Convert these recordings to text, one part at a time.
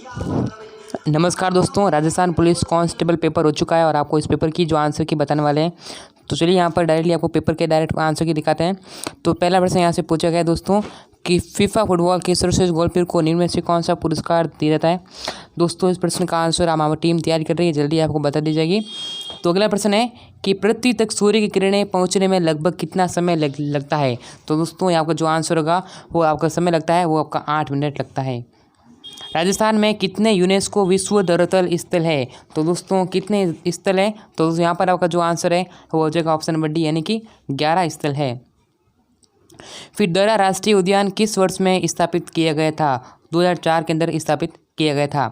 नमस्कार दोस्तों, Rajasthan police constable paper हो चुका है और आपको इस पेपर की जो आंसर की बताने वाले हैं। तो चलिए यहाँ पर डायरेक्टली आपको पेपर के डायरेक्ट आंसर की दिखाते हैं। तो पहला प्रश्न यहाँ से पूछा गया है दोस्तों कि फीफा फुटबॉल के सर्वश्रेष्ठ गोलकीपर को निम्न में से कौन सा पुरस्कार दिया जाता है। दोस्तों इस प्रश्न का आंसर हमारी टीम तैयार कर रही है, जल्दी आपको बता दी जाएगी। तो अगला प्रश्न है कि पृथ्वी तक सूर्य की किरणें पहुँचने में लगभग कितना समय लगता है। तो दोस्तों यहाँ का जो आंसर होगा वो आपका समय लगता है, वो आपका 8 मिनट लगता है। राजस्थान में कितने यूनेस्को विश्व धरोहर स्थल है। तो दोस्तों कितने स्थल है, तो यहाँ पर आपका जो आंसर है वो हो जाएगा ऑप्शन नंबर डी, यानी कि 11 स्थल है। फिर दर्रा राष्ट्रीय उद्यान किस वर्ष में स्थापित किया गया था। 2004 के अंदर स्थापित किया गया था।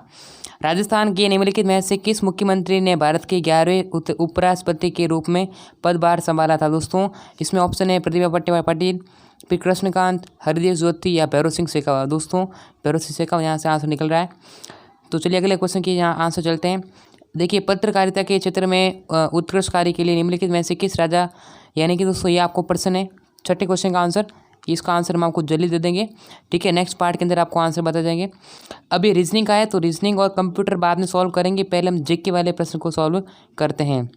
राजस्थान के निम्नलिखित में से किस मुख्यमंत्री ने भारत के 11वें उपराष्ट्रपति के रूप में पदभार संभाला था। दोस्तों इसमें ऑप्शन है प्रतिभा पाटिल, फिर कृष्णकांत, हरदेव ज्योति या भैरव सिंह शेखावत। दोस्तों भैरव सिंह शेखावत यहाँ से आंसर निकल रहा है। तो चलिए अगले क्वेश्चन की यहाँ आंसर चलते हैं। देखिए पत्रकारिता के क्षेत्र में उत्कृष्ट कार्य के लिए निम्नलिखित में से किस राजा, यानी कि दोस्तों ये आपको प्रश्न है छठे क्वेश्चन का आंसर। इसका आंसर हम आपको जल्दी दे देंगे, ठीक है। नेक्स्ट पार्ट के अंदर आपको आंसर बता देंगे। अभी रीजनिंग का है तो रीजनिंग और कंप्यूटर बाद में सॉल्व करेंगे, पहले हम जीके वाले प्रश्न को सॉल्व करते हैं।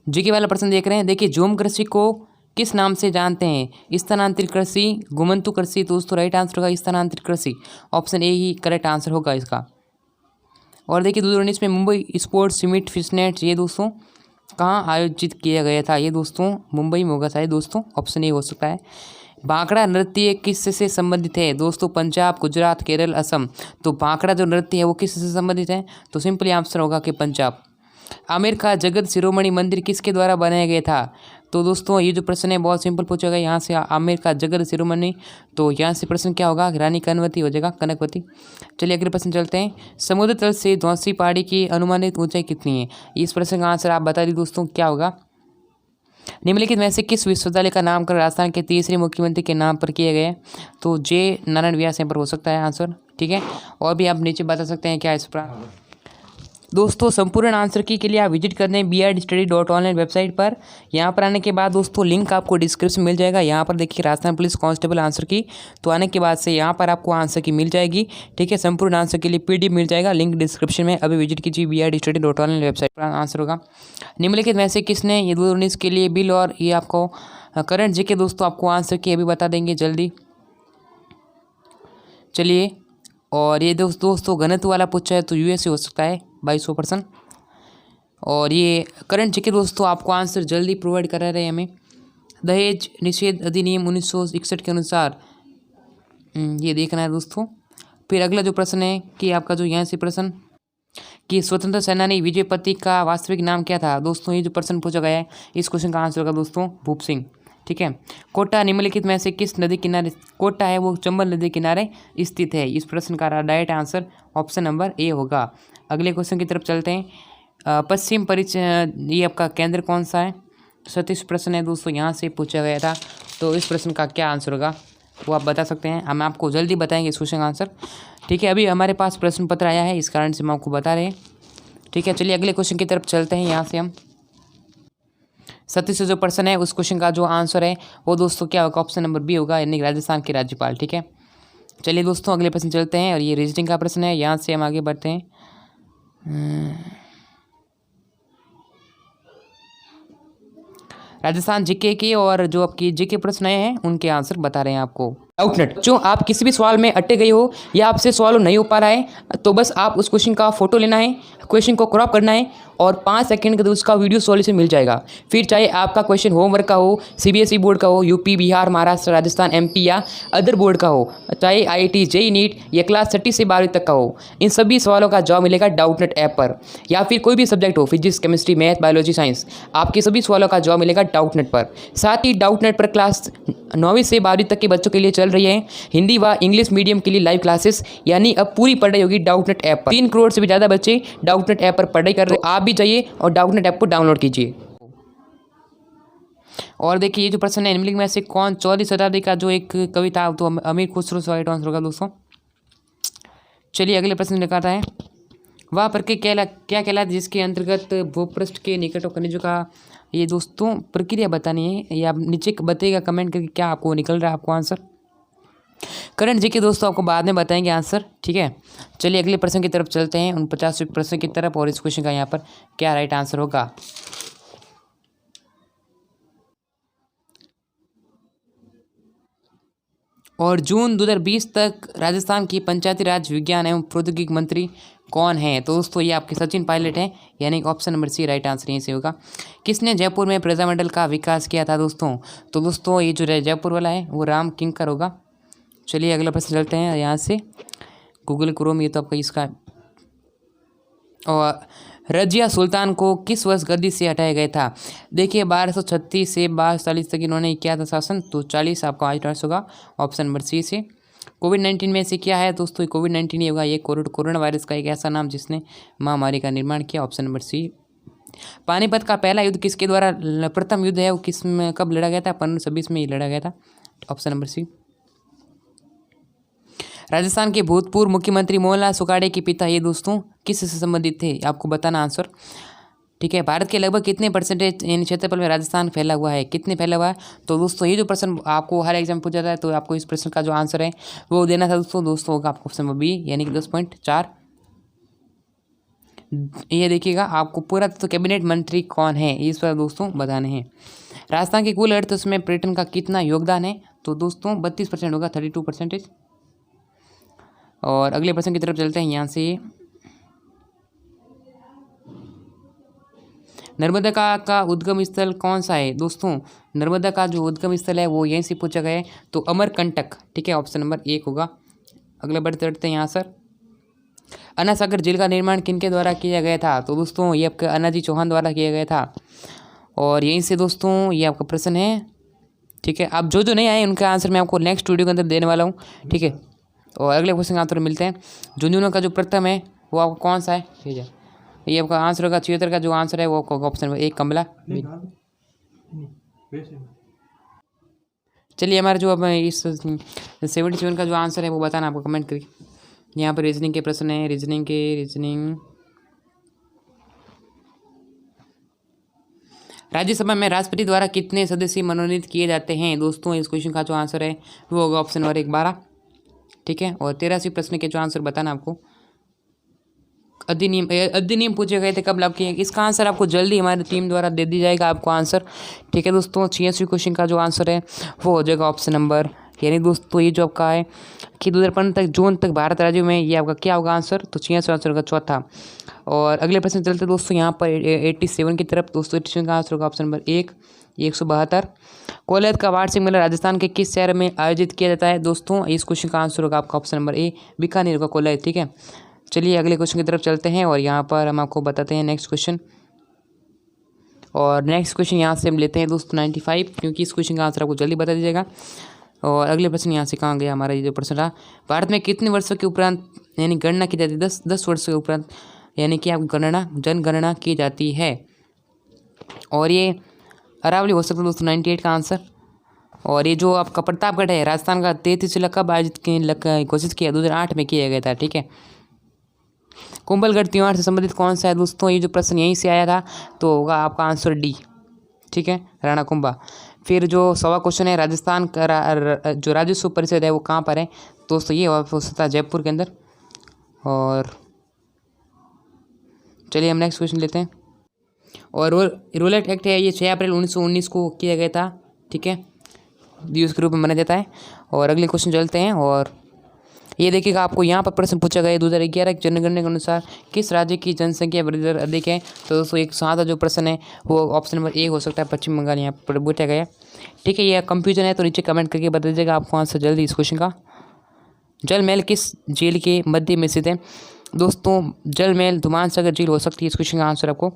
जीके वाला प्रश्न देख रहे हैं। देखिए झूम कृषि को किस नाम से जानते हैं। स्थानांतरित कृषि, घुमंतु कृषि। तो दोस्तों राइट आंसर होगा स्थानांतरित कृषि, option A he correct answer होगा इसका। और देखिए 2019 में मुंबई स्पोर्ट्स मीट फिशनेट ये दोस्तों कहाँ आयोजित किया गया था। ये दोस्तों मुंबई में होगा शायद दोस्तों, ऑप्शन ए हो सकता है। भांगड़ा नृत्य किससे संबंधित है। दोस्तों पंजाब, गुजरात, केरल, असम। तो भांगड़ा जो नृत्य है वो किससे संबंधित है, तो सिंपली आंसर होगा कि पंजाब। आमेर का जगत शिरोमणि मंदिर किसके द्वारा बनाया गया था। तो दोस्तों ये जो प्रश्न है बहुत सिंपल पूछा गया यहाँ से, आमेर का जगत शिरोमणि। तो यहाँ से प्रश्न क्या होगा, रानी कनवती हो जाएगा, कनकवती। चलिए अगले प्रश्न चलते हैं। समुद्र तल से धौंसी पहाड़ी की अनुमानित ऊंचाई कितनी है। इस प्रश्न का आंसर आप बता दी दोस्तों क्या होगा। निम्नलिखित में से किस विश्वविद्यालय का नामकरण राजस्थान के तीसरे मुख्यमंत्री के नाम पर किया गया है। तो जे नारायण व्यास यहाँ पर हो सकता है आंसर, ठीक है। और भी आप नीचे बता सकते हैं क्या इस पर। दोस्तों संपूर्ण आंसर की के लिए आप विजिट कर दें bidstudy.online वेबसाइट पर। यहाँ पर आने के बाद दोस्तों लिंक आपको डिस्क्रिप्शन मिल जाएगा। यहाँ पर देखिए राजस्थान पुलिस कांस्टेबल आंसर की, तो आने के बाद से यहाँ पर आपको आंसर की मिल जाएगी, ठीक है। संपूर्ण आंसर के लिए PDF मिल जाएगा, लिंक डिस्क्रिप्शन में। अभी विजिट कीजिए bidstudy.online वेबसाइट पर, आंसर होगा। निम्नलिखित में से किसने ये 2019 के लिए बिल और ये आपको करंट जीके दोस्तों आपको आंसर की अभी बता देंगे जल्दी। चलिए और ये दोस्तों घनत्व वाला पूछा है तो USA हो सकता है 2200%। और ये करंट जीके दोस्तों आपको आंसर जल्दी प्रोवाइड करा रहे हैं हमें। दहेज निषेध अधिनियम 1961 के अनुसार ये देखना है दोस्तों। फिर अगला जो प्रश्न है कि आपका जो यहाँ से प्रश्न कि स्वतंत्र सेनानी विजय पति का वास्तविक नाम क्या था। दोस्तों ये जो प्रश्न पूछा गया है इस क्वेश्चन का आंसर होगा दोस्तों भूप सिंह, ठीक है। कोटा निम्नलिखित में से किस नदी किनारे, कोटा है वो चंबल नदी किनारे स्थित है। इस प्रश्न का direct answer option number A होगा। अगले क्वेश्चन की तरफ चलते हैं। पश्चिम परिचय ये आपका केंद्र कौन सा है। 37 प्रश्न है दोस्तों यहाँ से पूछा गया था, तो इस प्रश्न का क्या आंसर होगा वो आप बता सकते हैं। हम आपको जल्दी बताएंगे इस क्वेश्चन का आंसर, ठीक है। अभी हमारे पास प्रश्न पत्र आया है इस कारण से हम आपको बता रहे हैं, ठीक है। चलिए अगले क्वेश्चन की तरफ चलते हैं। यहाँ से हम 37 जो प्रश्न है उस क्वेश्चन का जो आंसर है वो दोस्तों क्या होगा, ऑप्शन नंबर बी होगा, यानी राजस्थान के राज्यपाल, ठीक है। चलिए दोस्तों अगले प्रश्न चलते हैं और ये रीजनिंग का प्रश्न है। यहाँ से हम आगे बढ़ते हैं। राजस्थान जीके की और जो आपकी जीके प्रश्न आए हैं उनके आंसर बता रहे हैं आपको। डाउटनेट जो आप किसी भी सवाल में अटके गए हो या आपसे सवाल नहीं हो पा रहा है, तो बस आप उस क्वेश्चन का फोटो लेना है, क्वेश्चन को क्रॉप करना है और 5 सेकंड के अंदर उसका वीडियो सॉल्यूशन मिल जाएगा। फिर चाहे आपका क्वेश्चन होमवर्क का हो, CBSE बोर्ड का हो, यूपी, बिहार, महाराष्ट्र, राजस्थान, MP या अदर बोर्ड का हो, चाहे IIT, JEE नीट या क्लास 30 से 12 तक का हो, इन सभी सवालों का जवाब मिलेगा डाउटनेट ऐप पर। या फिर कोई भी सब्जेक्ट हो, physics, chemistry, math, biology, science, आपके सभी सवालों का जवाब मिलेगा डाउटनेट पर। साथ ही डाउटनेट पर क्लास 9वीं से 12वीं तक के बच्चों के लिए चल रही है हिंदी व इंग्लिश मीडियम के लिए लाइव क्लासेस, यानी अब पूरी पढ़ाई होगी डाउटनेट ऐप पर। 3 करोड़ से भी ज़्यादा बच्चे डाउटनेट ऐप पर पढ़ाई कर रहे हैं। आप भी जाइए और डाउटनेट ऐप को डाउनलोड कीजिए। और देखिए ये जो प्रश्न है निम्नलिखित में से कौन 14वीं शताब्दी का जो एक कवि था, तो अमीर खुसरो राइट आंसर होगा दोस्तों। चलिए अगले प्रश्न निकालता है। वह प्रक्रिया क्या कहलाती जिसके अंतर्गत भूपृष्ठ के निकट खनिजों का, ये दोस्तों प्रक्रिया बतानी है, या आप नीचे बताइएगा कमेंट करके क्या आपको निकल रहा है आपको आंसर। करंट जीके दोस्तों आपको बाद में बताएंगे आंसर, ठीक है। चलिए अगले प्रश्न की तरफ चलते हैं, उन 50 प्रश्न की तरफ, और इस क्वेश्चन का यहाँ पर क्या राइट आंसर होगा। और जून 2020 तक राजस्थान की पंचायती राज विज्ञान एवं प्रौद्योगिकी मंत्री कौन है। तो दोस्तों ये आपके सचिन पायलट हैं, यानी कि option number C right answer यहीं से होगा। किसने जयपुर में प्रजामंडल का विकास किया था दोस्तों। तो दोस्तों ये जो जयपुर वाला है वो राम किंकर होगा। चलिए अगला प्रश्न चलते हैं यहाँ से, गूगल क्रोम, ये तो आपका इसका। और रजिया सुल्तान को किस वर्ष गद्दी से हटाया गया था। देखिए 1236 से 1240 तक इन्होंने किया था शासन, तो 40 आपका राइट आंसर होगा ऑप्शन नंबर सी से। कोविड-19 में से क्या है दोस्तों, कोविड-19 ही होगा, ये कोरोना वायरस का एक ऐसा नाम जिसने महामारी का निर्माण किया, ऑप्शन नंबर सी। पानीपत का पहला युद्ध किसके द्वारा, प्रथम युद्ध है वो किस में कब लड़ा गया था, 1526 में ही लड़ा गया था, ऑप्शन नंबर सी। राजस्थान के भूतपूर्व मुख्यमंत्री मोहनलाल सुखाड़े के पिता ये दोस्तों किस से संबंधित थे, आपको बताना आंसर, ठीक है। भारत के लगभग कितने परसेंटेज यानी क्षेत्रफल में राजस्थान फैला हुआ है, कितने फैला हुआ है। तो दोस्तों ये जो प्रश्न आपको हर एग्जाम पूछा जाता है, तो आपको इस प्रश्न का जो आंसर है वो देना था दोस्तों होगा आपको ऑप्शन बी, यानी कि 10.4। ये देखिएगा आपको पूरा तो कैबिनेट मंत्री कौन है इस पर दोस्तों बताने हैं। राजस्थान के कुल अर्थव्यवस्था में पर्यटन का कितना योगदान है, तो दोस्तों 32% होगा, 32%। और अगले प्रश्न की तरफ चलते हैं यहाँ से, नर्मदा का उद्गम स्थल कौन सा है दोस्तों। नर्मदा का जो उद्गम स्थल है वो यहीं से पूछा गया है, तो अमरकंटक, ठीक है, ऑप्शन नंबर 1 होगा। अगले बढ़ते चढ़ते हैं यहाँ सर, अन्ना सागर झील का निर्माण किनके द्वारा किया गया था। तो दोस्तों ये आपका अन्ना जी चौहान द्वारा किया गया था। और यहीं से दोस्तों ये आपका प्रश्न है, ठीक है। आप जो नहीं आए उनका आंसर मैं आपको नेक्स्ट वीडियो के अंदर देने वाला हूँ, ठीक है। और अगले क्वेश्चन का आंसर मिलते हैं, झुंझुनू का जो प्रथम है वो आपको कौन सा है, ठीक है। ये आपका आंसर होगा 76 का जो आंसर है वो ऑप्शन नंबर 1 कमला। चलिए हमारा जो अब इस 77 का जो आंसर है वो बताना आपको कमेंट करके। यहाँ पर रीजनिंग के प्रश्न है, रीजनिंग राज्यसभा में राष्ट्रपति द्वारा कितने सदस्य मनोनीत किए जाते हैं दोस्तों। इस क्वेश्चन का जो आंसर है वो होगा ऑप्शन नंबर 1 12, ठीक है। और 83 प्रश्न के जो आंसर बताना आपको, अधिनियम पूछे गए थे कब लागू किए, इसका आंसर आपको जल्दी हमारी टीम द्वारा दे दी जाएगा आपको आंसर, ठीक है दोस्तों। 86 क्वेश्चन का जो आंसर है वो हो जाएगा ऑप्शन नंबर, यानी दोस्तों ये जो आपका है कि 2015 तक जून तक भारत राज्यों में ये आपका क्या होगा आंसर, तो 86 आंसर होगा चौथा। और अगले प्रश्न चलते दोस्तों यहाँ पर 87 की तरफ दोस्तों, 87 का आंसर होगा ऑप्शन नंबर 1 172। कोलैद का वार्षिक मेला राजस्थान के किस शहर में आयोजित किया जाता है दोस्तों। इस क्वेश्चन का आंसर होगा आपका ऑप्शन नंबर ए बीकानेर का कोलैद, ठीक है। चलिए अगले क्वेश्चन की तरफ चलते हैं, और यहाँ पर हम आपको बताते हैं नेक्स्ट क्वेश्चन। और नेक्स्ट क्वेश्चन यहाँ से हम लेते हैं दोस्तों 95, क्योंकि इस क्वेश्चन का आंसर आपको जल्दी बता दीजिएगा। और अगले प्रश्न यहाँ से कहाँ गया हमारा ये जो प्रश्न रहा, भारत में कितने वर्षों के उपरांत यानी गणना की जाती है, 10 वर्ष के उपरांत यानी कि आपकी जनगणना की जाती है। और ये अरावली हो सकता है दोस्तों 98 का आंसर। और ये जो आपका प्रतापगढ़ है राजस्थान का 33 जिला कब आयोजित घोषित किया, 2008 में किया गया था, ठीक है। कुंभलगढ़ त्योहार से संबंधित कौन सा है दोस्तों, ये जो प्रश्न यहीं से आया था, तो होगा आपका आंसर डी, ठीक है, राणा कुंभा। फिर जो 100वां क्वेश्चन है, राजस्थान का जो राजस्व परिषद है वो कहाँ पर है दोस्तों, ये हो सकता है जयपुर के अंदर। और चलिए हम नेक्स्ट क्वेश्चन लेते हैं। और रोलेट एक्ट है ये 6 अप्रैल 1919 को किया गया था, ठीक है, दिवस के रूप में मनाया जाता है। और अगले क्वेश्चन चलते हैं, और ये देखिएगा आपको यहाँ पर प्रश्न पूछा गया है 2011 की जनगणना के अनुसार किस राज्य की जनसंख्या वृद्धि दर अधिक है। तो दोस्तों एक सादा जो प्रश्न है वो ऑप्शन नंबर 1 हो सकता है, पश्चिम बंगाल यहाँ पर पूछा गया है, ठीक है। ये कंफ्यूजन है तो नीचे कमेंट करके बता दीजिएगा आपको आंसर जल्दी इस क्वेश्चन का। जल महल किस झील के मध्य में स्थित है दोस्तों, जल महल धुमान सागर झील हो सकती है इस क्वेश्चन का आंसर आपको।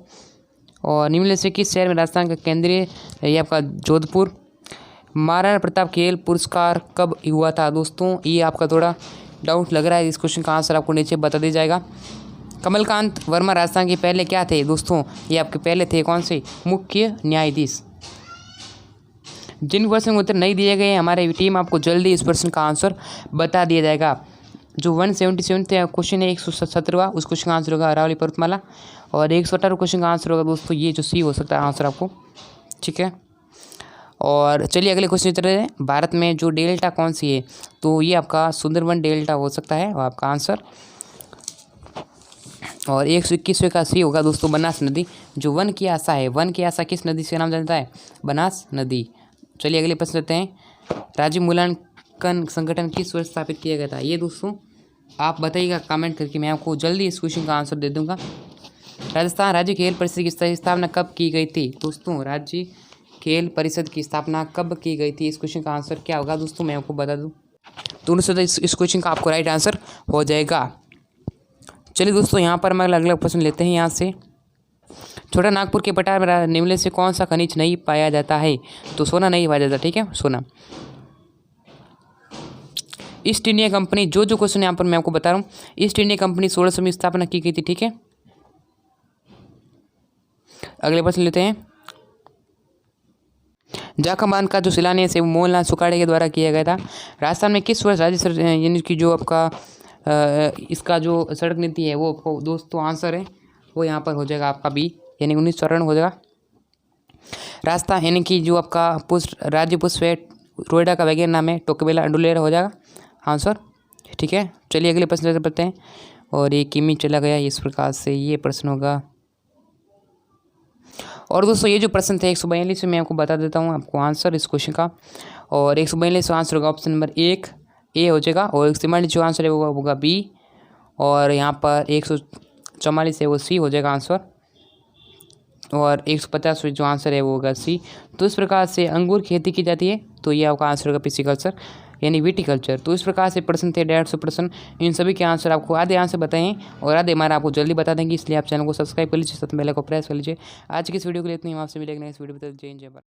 और निम्नलिखित से किस शहर में राजस्थान का केंद्रीय ये आपका जोधपुर। महाराणा प्रताप खेल पुरस्कार कब हुआ था दोस्तों, ये आपका थोड़ा डाउट लग रहा है, इस क्वेश्चन का आंसर आपको नीचे बता दिया जाएगा। कमलकांत वर्मा राजस्थान के पहले क्या थे दोस्तों, ये आपके पहले थे कौन से, मुख्य न्यायाधीश। जिन प्रश्न उत्तर नहीं दिए गए हमारी टीम आपको जल्दी इस प्रश्न का आंसर बता दिया जाएगा। जो 177 क्वेश्चन है 117वां, उस क्वेश्चन का आंसर होगा अरावली पर्वतमाला। और 118 क्वेश्चन का आंसर होगा दोस्तों ये जो सी हो सकता है आंसर आपको, ठीक है। और चलिए अगले क्वेश्चन चल रहे हैं, भारत में जो डेल्टा कौन सी है, तो ये आपका सुंदरबन डेल्टा हो सकता है और आपका आंसर। और 121वें का सी होगा दोस्तों बनास नदी। जो वन की आशा है, वन की आशा किस नदी से नाम जानता है, बनास नदी। चलिए अगले प्रश्न लेते हैं, राज्य मूल्यांकन संगठन किस वर्ष स्थापित किया गया था। ये दोस्तों आप बताइएगा कमेंट करके, मैं आपको जल्दी इस क्वेश्चन का आंसर दे दूंगा। राजस्थान राज्य खेल परिषद की स्थापना कब की गई थी दोस्तों, राज्य खेल परिषद की स्थापना कब की गई थी। इस क्वेश्चन का आंसर क्या होगा दोस्तों, मैं आपको बता दूं तो 1917 इस क्वेश्चन का आपको राइट आंसर हो जाएगा। चलिए दोस्तों यहाँ पर हम अगला प्रश्न लेते हैं। यहाँ से छोटा नागपुर के पठार में निम्नलिखित से कौन सा खनिज नहीं पाया जाता है, तो सोना नहीं पाया जाता। ठीक है, सोना। ईस्ट इंडिया कंपनी, जो क्वेश्चन यहाँ पर मैं आपको बता रहा हूँ, ईस्ट इंडिया कंपनी 1600 में स्थापना की गई थी। ठीक है, अगले प्रश्न लेते हैं, जाखम बांध का जो शिलान्यास है वो मोहनलाल सुखाड़े के द्वारा किया गया था। राजस्थान में किस वर्ष राज्य यानी कि जो आपका इसका जो सड़क नीति है वो आपको दोस्तों आंसर है वो यहाँ पर हो जाएगा आपका बी, यानी 1994 हो जाएगा। राजस्थान यानी कि जो आपका राज्य पुष्प है रोएडा का वैज्ञानिक नाम है टोकेबेला अंडुलेरा हो जाएगा आंसर। ठीक है, चलिए अगले प्रश्न पढ़ते हैं। और ये किमी चला गया, इस प्रकार से ये प्रश्न होगा। और दोस्तों ये जो प्रश्न थे 142 में मैं आपको बता देता हूँ आपको आंसर इस क्वेश्चन का। और 142 आंसर होगा ऑप्शन नंबर 1 ए हो जाएगा। और 144 जो आंसर है वो होगा बी। और यहाँ पर 144 है वो सी हो जाएगा आंसर। और 150 जो आंसर है वो होगा सी। तो इस प्रकार से अंगूर खेती की जाती है, तो ये आपका आंसर होगा पिसिकल्चर यानी विटिकल्चर। तो इस प्रकार से प्रश्न थे 150 प्रश्न। इन सभी के आंसर आपको आधे आंसर बताएं और आधे हमारा आपको जल्दी बता देंगे, इसलिए आप चैनल को सब्सक्राइब कर लीजिए, साथ में बेल को प्रेस कर लीजिए। आज की इस वीडियो के लिए इतनी, आपसे मिलेंगे नेक्स्ट वीडियो में। जय हिंद जय भारत।